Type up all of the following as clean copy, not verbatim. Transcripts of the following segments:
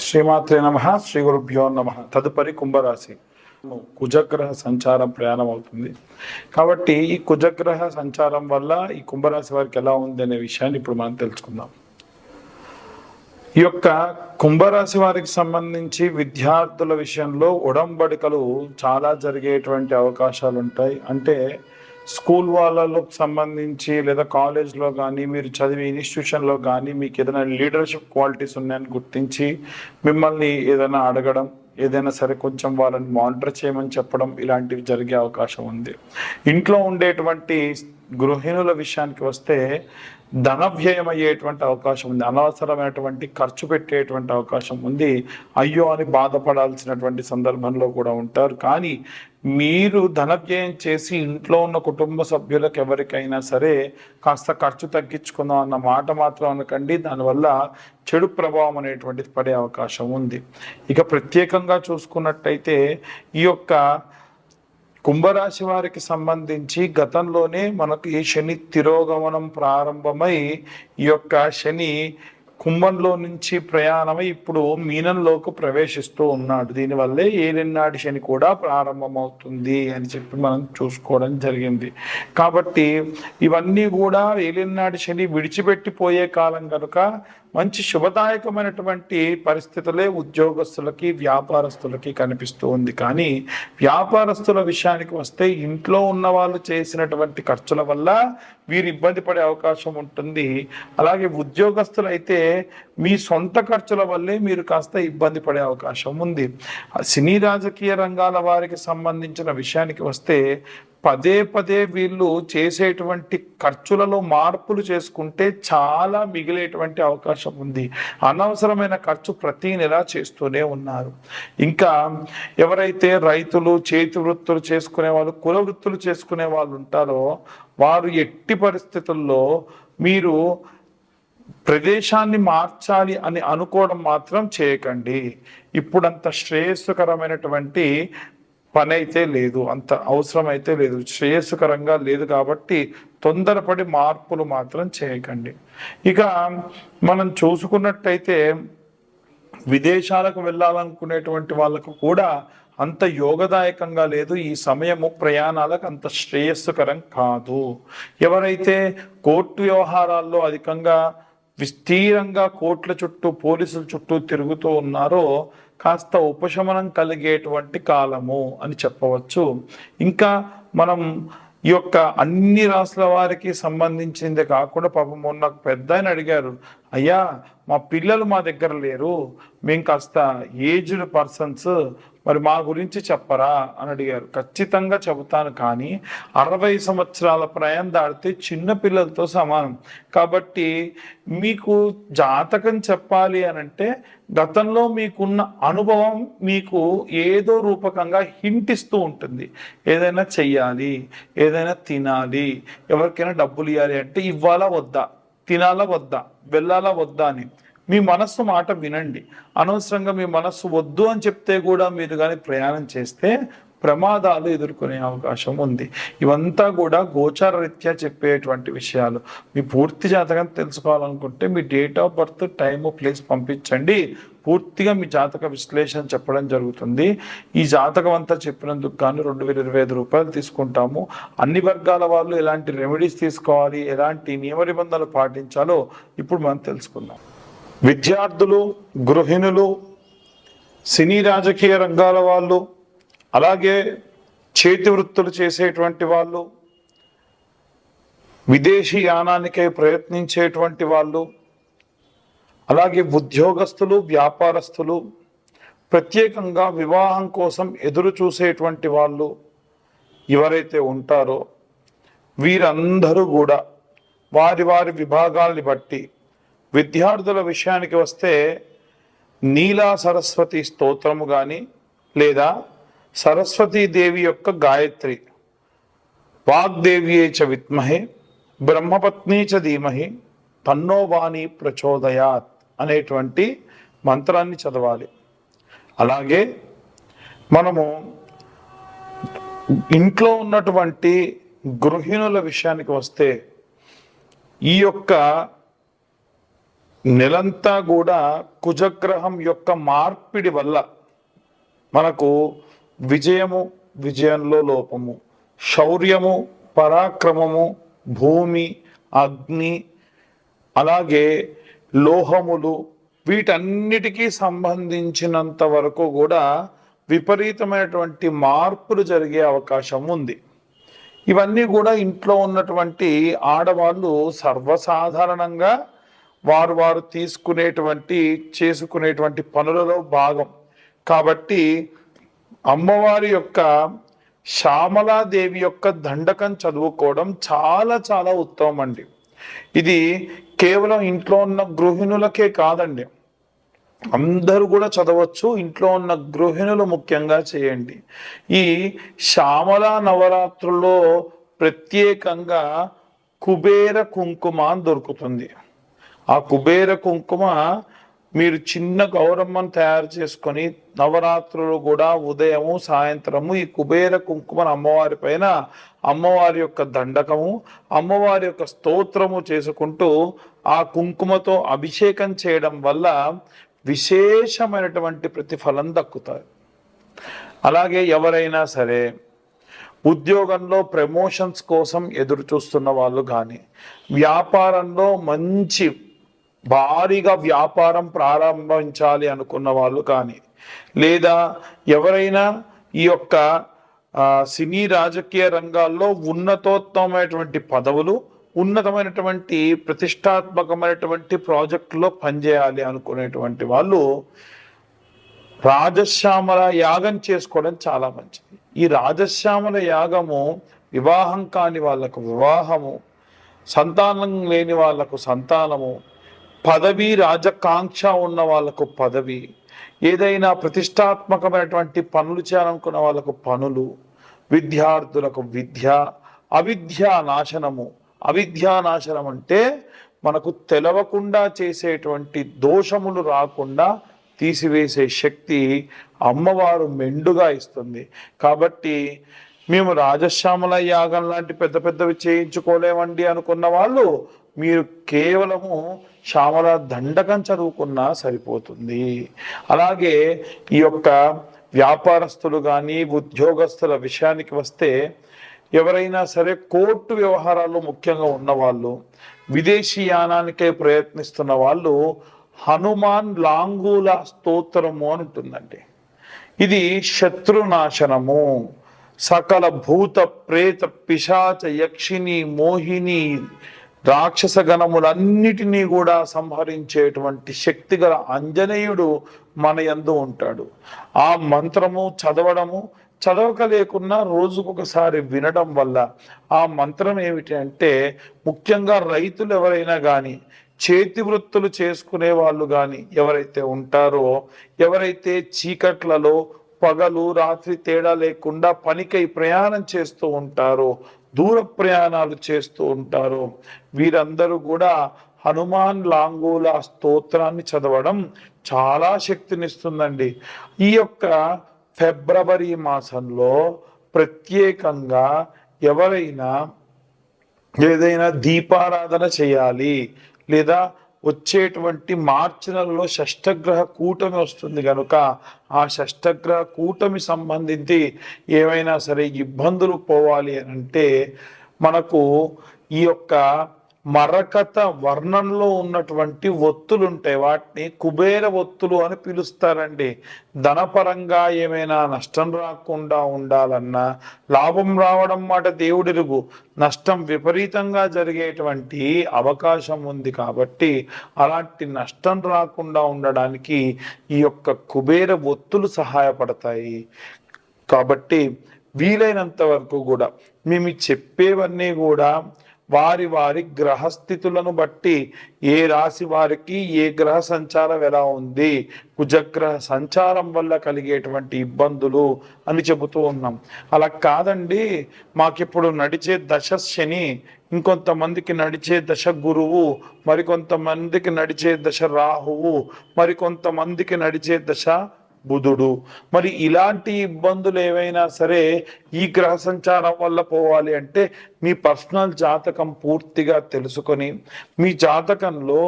శ్రీమాత్రే నమ. శ్రీ గురుభ్యో నమ. తదుపరి కుంభరాశి. కుజగ్రహ సంచారం ప్రయాణం అవుతుంది కాబట్టి ఈ కుజగ్రహ సంచారం వల్ల ఈ కుంభరాశి వారికి ఎలా ఉంది అనే విషయాన్ని ఇప్పుడు మనం తెలుసుకుందాం. ఈ యొక్క కుంభరాశి వారికి సంబంధించి విద్యార్థుల విషయంలో ఒడంబడికలు చాలా జరిగేటువంటి అవకాశాలు ఉంటాయి. అంటే స్కూల్ వాళ్ళకు సంబంధించి లేదా కాలేజ్లో కానీ మీరు చదివే ఇన్స్టిట్యూషన్లో కానీ మీకు ఏదైనా లీడర్షిప్ క్వాలిటీస్ ఉన్నాయని గుర్తించి మిమ్మల్ని ఏదైనా అడగడం, ఏదైనా సరే కొంచెం వాళ్ళని మానిటర్ చేయమని చెప్పడం, ఇలాంటివి జరిగే అవకాశం ఉంది. ఇంట్లో ఉండేటువంటి గృహిణుల విషయానికి వస్తే ధన వ్యయం అయ్యేటువంటి అవకాశం ఉంది. అనవసరమైనటువంటి ఖర్చు పెట్టేటువంటి అవకాశం ఉంది. అయ్యో అని బాధపడాల్సినటువంటి సందర్భంలో కూడా ఉంటారు. కానీ మీరు ధన వ్యయం చేసి ఇంట్లో ఉన్న కుటుంబ సభ్యులకు ఎవరికైనా సరే కాస్త ఖర్చు తగ్గించుకుందాం అన్న మాట మాత్రం అనకండి. దానివల్ల చెడు ప్రభావం అనేటువంటిది పడే అవకాశం ఉంది. ఇక ప్రత్యేకంగా చూసుకున్నట్టయితే ఈ యొక్క కుంభరాశి వారికి సంబంధించి గతంలోనే మనకు ఈ శని తిరోగమనం ప్రారంభమై ఈ యొక్క శని కుంభంలో నుంచి ప్రయాణమై ఇప్పుడు మీనంలోకి ప్రవేశిస్తూ ఉన్నాడు. దీనివల్లే ఏలినాటి శని కూడా ప్రారంభమవుతుంది అని చెప్పి మనం చూసుకోవడం జరిగింది. కాబట్టి ఇవన్నీ కూడా ఏలినాటి శని విడిచిపెట్టిపోయే కాలం కనుక మంచి శుభదాయకమైనటువంటి పరిస్థితులే ఉద్యోగస్తులకి, వ్యాపారస్తులకి కనిపిస్తూ ఉంది. కానీ వ్యాపారస్తుల విషయానికి వస్తే ఇంట్లో ఉన్న వాళ్ళు చేసినటువంటి ఖర్చుల వల్ల వీరు ఇబ్బంది పడే అవకాశం ఉంటుంది. అలాగే ఉద్యోగస్తులు అయితే మీ సొంత ఖర్చుల వల్లే మీరు కాస్త ఇబ్బంది పడే అవకాశం ఉంది. సినీ రాజకీయ రంగాల వారికి సంబంధించిన విషయానికి వస్తే పదే పదే వీళ్ళు చేసేటువంటి ఖర్చులలో మార్పులు చేసుకుంటే చాలా మిగిలేటువంటి అవకాశం ఉంది. అనవసరమైన ఖర్చు ప్రతి నెల చేస్తూనే ఉన్నారు. ఇంకా ఎవరైతే రైతులు, చేతి వృత్తులు చేసుకునే వాళ్ళు, కుల వృత్తులు చేసుకునే వాళ్ళు ఉంటారో వారు ఎట్టి పరిస్థితుల్లో మీరు ప్రదేశాన్ని మార్చాలి అని అనుకోవడం మాత్రం చేయకండి. ఇప్పుడంత శ్రేయస్కరమైనటువంటి పని అయితే లేదు, అంత అవసరం అయితే లేదు, శ్రేయస్కరంగా లేదు. కాబట్టి తొందరపడి మార్పులు మాత్రం చేయకండి. ఇక మనం చూసుకున్నట్టయితే విదేశాలకు వెళ్ళాలనుకునేటువంటి వాళ్ళకు కూడా అంత యోగదాయకంగా లేదు. ఈ సమయము ప్రయాణాలకు అంత శ్రేయస్కరం కాదు. ఎవరైతే కోర్టు వ్యవహారాల్లో అధికంగా విస్తీరంగా కోర్టుల చుట్టూ, పోలీసుల చుట్టూ తిరుగుతూ ఉన్నారో కాస్త ఉపశమనం కలిగేటువంటి కాలము అని చెప్పవచ్చు. ఇంకా మనం ఈ యొక్క అన్ని రాష్ట్రాల వారికి సంబంధించిందే కాకుండా పాపం మొన్న పెద్ద ఆయన అడిగారు, అయ్యా మా పిల్లలు మా దగ్గర లేరు, మేము కాస్త ఏజ్డ్ పర్సన్స్, మరి మా గురించి చెప్పరా అని అడిగారు. ఖచ్చితంగా చెబుతాను, కానీ 60 సంవత్సరాల ప్రయాణం దాటితే చిన్న పిల్లలతో సమానం. కాబట్టి మీకు జాతకం చెప్పాలి అని అంటే గతంలో మీకున్న అనుభవం మీకు ఏదో రూపకంగా హింట్ ఇస్తూ ఉంటుంది. ఏదైనా చెయ్యాలి, ఏదైనా తినాలి, ఎవరికైనా డబ్బులు ఇవ్వాలి అంటే ఇవ్వాలా వద్దా, తినాలా వద్దా, వెళ్ళాలా వద్దా అని మీ మనస్సు మాట వినండి. అనవసరంగా మీ మనస్సు వద్దు అని చెప్తే కూడా మీరు కానీ ప్రయాణం చేస్తే ప్రమాదాలు ఎదుర్కొనే అవకాశం ఉంది. ఇవంతా కూడా గోచార రీత్యా చెప్పేటువంటి విషయాలు. మీ పూర్తి జాతకం తెలుసుకోవాలనుకుంటే మీ date of birth, time, place పంపించండి. పూర్తిగా మీ జాతక విశ్లేషణ చెప్పడం జరుగుతుంది. ఈ జాతకం అంతా చెప్పినందుకు గాను 2025 రూపాయలు తీసుకుంటాము. అన్ని వర్గాల వాళ్ళు ఎలాంటి రెమెడీస్ తీసుకోవాలి, ఎలాంటి నియమ నిబంధనలు పాటించాలో ఇప్పుడు మనం తెలుసుకుందాం. విద్యార్థులు, గృహిణులు, సినీ రాజకీయ రంగాల వాళ్ళు, అలాగే చేతి వృత్తులు చేసేటువంటి వాళ్ళు, విదేశీ యానానికై ప్రయత్నించేటువంటి వాళ్ళు, అలాగే ఉద్యోగస్తులు, వ్యాపారస్తులు, ప్రత్యేకంగా వివాహం కోసం ఎదురు చూసేటువంటి వాళ్ళు ఎవరైతే ఉంటారో వీరందరూ కూడా వారి వారి విభాగాల్ని బట్టి, విద్యార్థుల విషయానికి వస్తే నీలా సరస్వతి స్తోత్రము కానీ లేదా సరస్వతీదేవి యొక్క గాయత్రి, వాగ్దేవియే చ విద్మహే బ్రహ్మపత్నీ చ ధీమహి తన్నో వాణి ప్రచోదయాత్ అనేటువంటి మంత్రాన్ని చదవాలి. అలాగే మనము ఇంట్లో ఉన్నటువంటి గృహిణుల విషయానికి వస్తే ఈ యొక్క నెలంతా కూడా కుజగ్రహం యొక్క మార్పిడి వల్ల మనకు విజయంలో లోపము, శౌర్యము, పరాక్రమము, భూమి, అగ్ని, అలాగే లోహములు, వీటన్నిటికీ సంబంధించినంత వరకు కూడా విపరీతమైనటువంటి మార్పులు జరిగే అవకాశం ఉంది. ఇవన్నీ కూడా ఇంట్లో ఉన్నటువంటి ఆడవాళ్ళు సర్వసాధారణంగా వారు చేసుకునేటువంటి పనులలో భాగం. కాబట్టి అమ్మవారి యొక్క శ్యామలాదేవి యొక్క దండకం చదువుకోవడం చాలా చాలా ఉత్తమం అండి. ఇది కేవలం ఇంట్లో ఉన్న గృహిణులకే కాదండి, అందరూ కూడా చదవచ్చు. ఇంట్లో ఉన్న గృహిణులు ముఖ్యంగా చేయండి. ఈ శ్యామల నవరాత్రుల్లో ప్రత్యేకంగా కుబేర కుంకుమ అని దొరుకుతుంది. ఆ కుబేర కుంకుమ మీరు చిన్న గౌరమ్మను తయారు చేసుకొని నవరాత్రులు కూడా ఉదయము సాయంత్రము ఈ కుబేర కుంకుమను అమ్మవారి పైన అమ్మవారి యొక్క దండకము, అమ్మవారి యొక్క స్తోత్రము చేసుకుంటూ ఆ కుంకుమతో అభిషేకం చేయడం వల్ల విశేషమైనటువంటి ప్రతిఫలం దక్కుతాయి. అలాగే ఎవరైనా సరే ఉద్యోగంలో ప్రమోషన్స్ కోసం ఎదురు చూస్తున్న వాళ్ళు కానీ, వ్యాపారంలో మంచి భారీగా వ్యాపారం ప్రారంభించాలి అనుకున్న వాళ్ళు కానీ, లేదా ఎవరైనా ఈ యొక్క సినీ రాజకీయ రంగాల్లో ఉన్నతోత్తమైనటువంటి పదవులు, ఉన్నతమైనటువంటి ప్రతిష్టాత్మకమైనటువంటి ప్రాజెక్టులో పనిచేయాలి అనుకునేటువంటి వాళ్ళు రాజశ్యామల యాగం చేసుకోవడం చాలా మంచిది. ఈ రాజశ్యామల యాగము వివాహం కాని వాళ్ళకు వివాహము, సంతానం లేని వాళ్ళకు సంతానము, పదవి రాజకాంక్ష ఉన్న వాళ్ళకు పదవి, ఏదైనా ప్రతిష్టాత్మకమైనటువంటి పనులు చేయాలనుకున్న వాళ్ళకు పనులు, విద్యార్థులకు విద్య, అవిద్యా నాశనము. అవిద్యా నాశనం అంటే మనకు తెలవకుండా చేసేటువంటి దోషములు రాకుండా తీసివేసే శక్తి అమ్మవారు మెండుగా ఇస్తుంది. కాబట్టి మేము రాజశ్యామల యాగం లాంటి పెద్ద పెద్దవి చేయించుకోలేమండి అనుకున్న వాళ్ళు మీరు కేవలము శ్యామల దండకం చదువుకున్నా సరిపోతుంది. అలాగే ఈ యొక్క వ్యాపారస్తులు కానీ ఉద్యోగస్తుల విషయానికి వస్తే, ఎవరైనా సరే కోర్టు వ్యవహారాలు ముఖ్యంగా ఉన్నవాళ్ళు, విదేశీ యానానికే ప్రయత్నిస్తున్న వాళ్ళు హనుమాన్ లాంగూల స్తోత్రము అని ఉంటుందండి. ఇది శత్రునాశనము, సకల భూత ప్రేత పిశాచ యక్షిని మోహిని రాక్షస గణములన్నిటినీ కూడా సంహరించేటువంటి శక్తి గల ఆంజనేయుడు మన యందు ఉంటాడు. ఆ మంత్రము చదవక లేకున్నా రోజుకొకసారి వినడం వల్ల ఆ మంత్రం ఏమిటి అంటే, ముఖ్యంగా రైతులు ఎవరైనా కానీ, చేతి వృత్తులు చేసుకునే వాళ్ళు కానీ ఎవరైతే ఉంటారో, ఎవరైతే చీకట్లలో పగలు రాత్రి తేడా లేకుండా పనికై ప్రయాణం చేస్తూ ఉంటారో, దూర ప్రయాణాలు చేస్తూ ఉంటారో, వీరందరూ కూడా హనుమాన్ లాంగూల స్తోత్రాన్ని చదవడం చాలా శక్తినిస్తుందండి. ఈ యొక్క ఫిబ్రవరి మాసంలో ప్రత్యేకంగా ఎవరైనా ఏదైనా దీపారాధన చేయాలి, లేదా వచ్చేటువంటి మార్చి నెలలో షష్టగ్రహ కూటమి వస్తుంది కనుక ఆ షష్టగ్రహ కూటమి సంబంధించి ఏమైనా సరే ఇబ్బందులు పోవాలి అని అంటే, మనకు ఈ యొక్క మరకత వర్ణంలో ఉన్నటువంటి ఒత్తులు ఉంటాయి, వాటిని కుబేర ఒత్తులు అని పిలుస్తారండి. ధనపరంగా ఏమైనా నష్టం రాకుండా ఉండాలన్నా, లాభం రావడం మాట దేవుడిరుగు, నష్టం విపరీతంగా జరిగేటువంటి అవకాశం ఉంది. కాబట్టి అలాంటి నష్టం రాకుండా ఉండడానికి ఈ యొక్క కుబేర ఒత్తులు సహాయపడతాయి. కాబట్టి వీలైనంత వరకు కూడా మేము చెప్పేవన్నీ కూడా వారి గ్రహస్థితులను బట్టి, ఏ రాశి వారికి ఏ గ్రహ సంచారం ఎలా ఉంది, కుజగ్రహ సంచారం వల్ల కలిగేటువంటి ఇబ్బందులు అని చెబుతూ ఉన్నాం. అలా కాదండి, మాకిప్పుడు నడిచే దశ శని, ఇంకొంతమందికి నడిచే దశ గురువు, మరికొంతమందికి నడిచే దశ రాహువు, మరికొంతమందికి నడిచే దశ బుధుడు. మరి ఇలాంటి ఇబ్బందులు ఏవైనా సరే ఈ గ్రహ సంచారం వల్ల పోవాలి అంటే మీ పర్సనల్ జాతకం పూర్తిగా తెలుసుకొని మీ జాతకంలో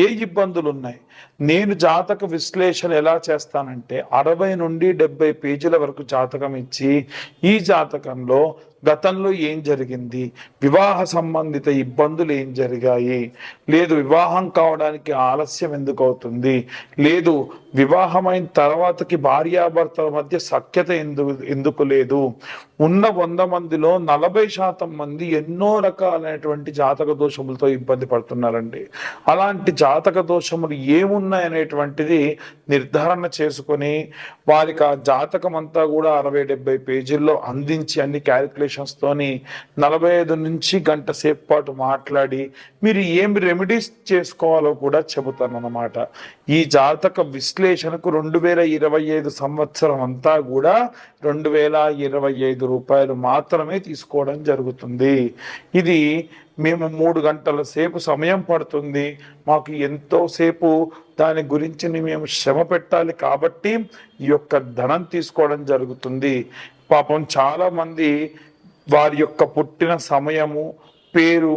ఏ ఇబ్బందులు ఉన్నాయి. నేను జాతక విశ్లేషణ ఎలా చేస్తానంటే 60 నుండి 70 పేజీల వరకు జాతకం ఇచ్చి ఈ జాతకంలో గతంలో ఏం జరిగింది, వివాహ సంబంధిత ఇబ్బందులు ఏం జరిగాయి, లేదు వివాహం కావడానికి ఆలస్యం ఎందుకు అవుతుంది, లేదు వివాహమైన తర్వాతకి భార్యాభర్తల మధ్య సఖ్యత ఎందుకు లేదు, ఉన్న 100 మందిలో 40% మంది ఎన్నో రకాలైనటువంటి జాతక దోషములతో ఇబ్బంది పడుతున్నారండి. అలాంటి జాతక దోషములు ఏమున్నాయనేటువంటిది నిర్ధారణ చేసుకొని వారికి ఆ జాతకం అంతా కూడా 60-70 పేజీల్లో అందించి అన్ని క్యాలిక్యులేషన్స్ తోని 45 నుంచి గంట సేపు పాటు మాట్లాడి మీరు ఏమి రెమెడీస్ చేసుకోవాలో కూడా చెబుతాను అన్నమాట. ఈ జాతక విశ్లేషణకు 2025 సంవత్సరం అంతా కూడా 2025 రూపాయలు మాత్రమే తీసుకోవడం జరుగుతుంది. ఇది మేము 3 గంటల సేపు సమయం పడుతుంది, మాకు ఎంతో సేపు దాని గురించి మేము శ్రమ పెట్టాలి కాబట్టి ఈ యొక్క ధనం తీసుకోవడం జరుగుతుంది. పాపం చాలా మంది వారి యొక్క పుట్టిన సమయము పేరు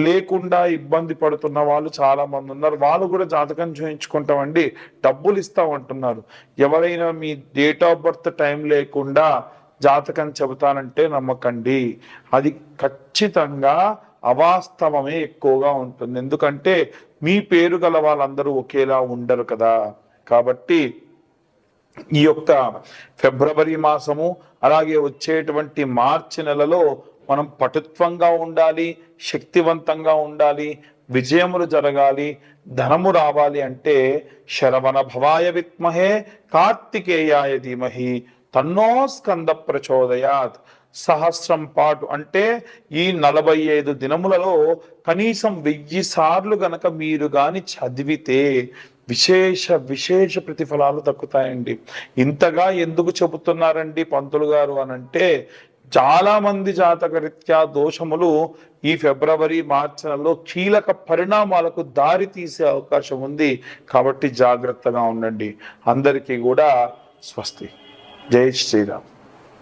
లేకుండా ఇబ్బంది పడుతున్న వాళ్ళు చాలా మంది ఉన్నారు. వాళ్ళు కూడా జాతకం చూయించుకుంటామండి, డబ్బులు ఇస్తామంటున్నారు. ఎవరైనా మీ డేట్ ఆఫ్ బర్త్ టైం లేకుండా జాతకం చెబుతానంటే నమ్మకండి, అది ఖచ్చితంగా అవాస్తవమే ఎక్కువగా ఉంటుంది. ఎందుకంటే మీ పేరు గల వాళ్ళందరూ ఒకేలా ఉండరు కదా. కాబట్టి ఈ యొక్క ఫిబ్రవరి మాసము అలాగే వచ్చేటువంటి మార్చి నెలలో మనం పటుత్వంగా ఉండాలి, శక్తివంతంగా ఉండాలి, విజయములు జరగాలి, ధనము రావాలి అంటే శరవణ భవాయ విద్మహే కార్తికేయాయ ధీమహి తన్నో స్కంద ప్రచోదయాత్. సహస్రం పాటు అంటే ఈ 45 దినములలో కనీసం 1000 సార్లు గనక మీరు గాని చదివితే విశేష ప్రతిఫలాలు దక్కుతాయండి. ఇంతగా ఎందుకు చెబుతున్నారండి పంతులు గారు అనంటే, చాలా మంది జాతక రీత్యా దోషములు ఈ ఫిబ్రవరి మార్చి నెలలో కీలక పరిణామాలకు దారి తీసే అవకాశం ఉంది. కాబట్టి జాగ్రత్తగా ఉండండి. అందరికీ కూడా స్వస్తి. జై శ్రీరామ్.